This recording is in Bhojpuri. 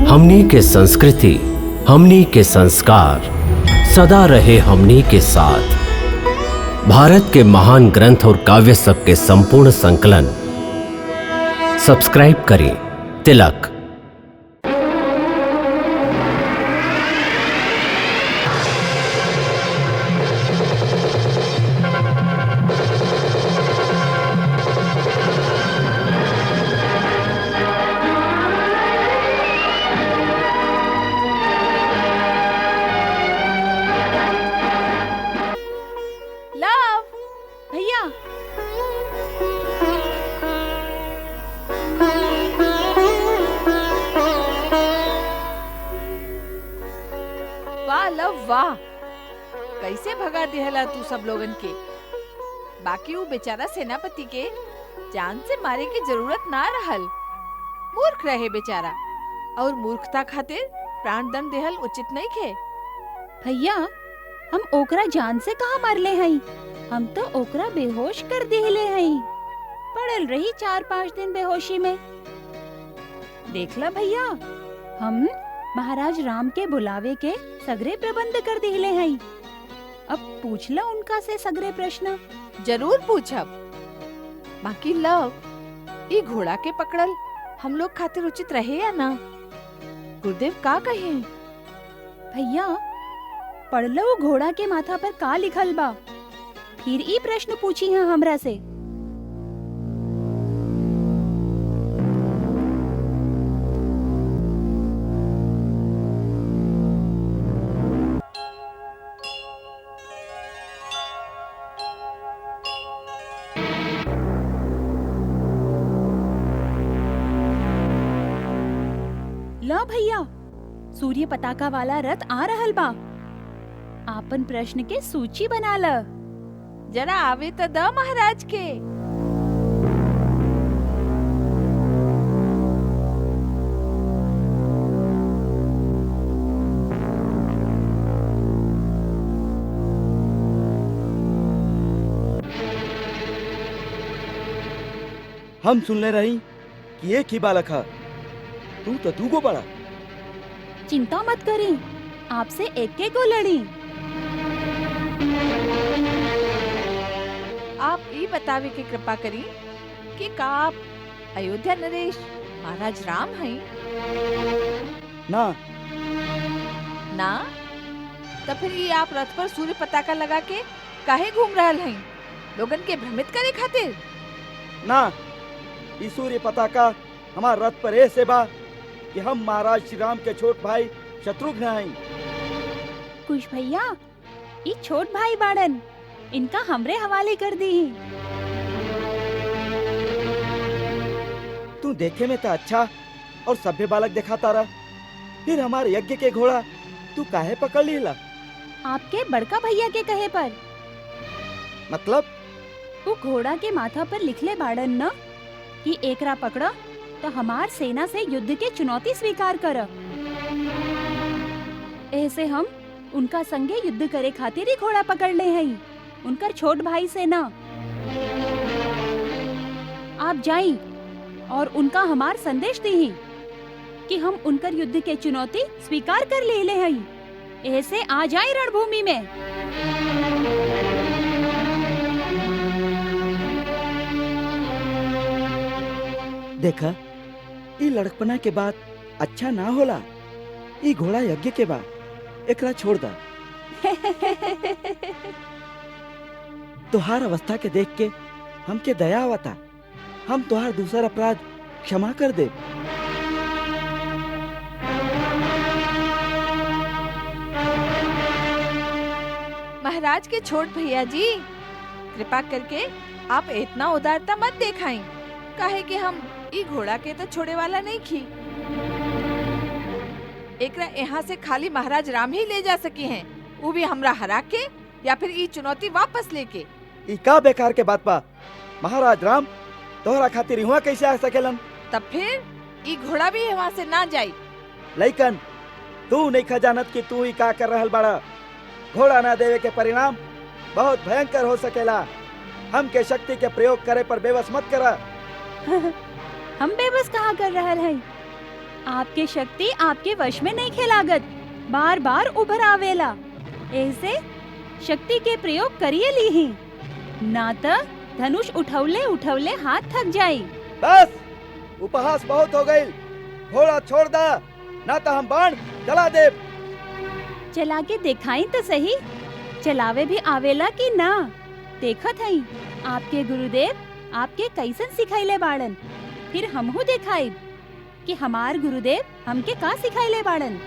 हमनी के संस्कृति, हमनी के संस्कार सदा रहे हमनी के साथ। भारत के महान ग्रंथ और काव्य सब के संपूर्ण संकलन सब्सक्राइब करें तिलक। भैया वाह लव वाह, कैसे भगा दिहला तू सब लोगन के। बाकी वो बेचारा सेनापति के जान से मारे की जरूरत ना रहल, मूर्ख रहे बेचारा, और मूर्खता खातिर प्राण दंड देहल उचित नहीं खे। भैया हम ओकरा जान से कहाँ मारले हई, हम तो ओकरा बेहोश कर दिले हई। पड़ल रही 4-5 दिन बेहोशी में। देखला भैया, हम महाराज राम के बुलावे के सगरे प्रबंध कर दिले हई। अब पूछला उनका से सगरे प्रश्न। जरूर पूछब। बाकी लव, ये घोड़ा के पकड़ल हम लोग खातिर उचित रहे या ना? गुरुदेव का कहे? भैया पढ़लो घोड़ा के माथा पर का लिखल बा, फिर ई प्रश्न पूछी है हमरा से। ला भैया, सूर्य पताका वाला रथ आ रहल बा। आपन प्रश्न के सूची बना ल। जरा आवे तो द महाराज के। हम सुनले रही कि एक ही बालक है, तू तो दूगो बड़ा। चिंता मत करी, आपसे एक को लड़ी। आप ये बतावे की कृपा करी कि का आप अयोध्या नरेश महाराज राम हैं? ना ना? तो फिर ये आप रथ पर सूर्य पताका लगा के काहे घूम रहल हैं? लोगन के भ्रमित करे खातिर? ना, ई सूर्य पताका हमार रथ पर ऐसे बा कि हम महाराज श्री राम के छोट भाई शत्रुघ्न हैं। कुछ भैया, ये छोट भाई बाड़न, इनका हमरे हवाले कर दी। तू देखे में तो अच्छा और सभ्य बालक दिखाता रहा, फिर हमारे यज्ञ के घोड़ा तू काहे पकड़ लीला? आपके बड़का भैया के कहे पर। मतलब? वो घोड़ा के माथा पर लिखले बाड़न न कि एकरा पकड़ा तो हमार सेना से युद्ध के चुनौती स्वीकार कर। ऐसे हम उनका संगे युद्ध करे खातिर ही घोड़ा पकड़ ले हैं, उनकर छोट भाई से ना। आप जाई और उनका हमार संदेश दी कि हम उनकर युद्ध के चुनौती स्वीकार कर ले हैं। ऐसे आ जाए रणभूमि में। देखा, ई लड़कपना के बाद अच्छा ना होला। ई घोड़ा यज्ञ के बाद एकरा छोड़ दा। तुहार अवस्था के देख के हमके दया आवता, हम तुहार दूसरा अपराध क्षमा कर दे। महाराज के छोट भैया जी, कृपा करके आप इतना उदारता मत दिखाएं, काहे कि हम ई घोड़ा के तो छोड़े वाला नहीं खी। एकरा यहाँ से खाली महाराज राम ही ले जा सकी हैं, वो भी हमरा हरा के या फिर ई चुनौती वापस लेके। ई का बेकार के बात बा? महाराज राम तोहरा खातिर हुआ कैसे आ सकेलन? तब फिर ई घोड़ा भी वहाँ से ना जाई। लइकन, तू नहीं खजानत कि तू ही का कर रहल बड़ा। घोड़ा ना देवे के परिणाम बहुत भयंकर हो सकेला। हम के शक्ति के प्रयोग करे पर बेबस मत करा। हम बेबस कहाँ कर रहल हैं? आपके शक्ति आपके वश में नहीं खेलागत, बार बार उभर आवेला। ऐसे शक्ति के प्रयोग करिए ली ही, ना तो धनुष उठौले उठौले हाथ थक जाई। बस उपहास बहुत हो गई, घोड़ा छोड़ दा, ना तो हम बाण चला दे। चला के दिखाई तो सही, चलावे भी आवेला कि ना। देखत हई आपके गुरुदेव आपके कैसन सिखाइले बाड़न, फिर हमहू दिखाई कि हमार गुरुदेव हमके का सिखाइले बाड़न।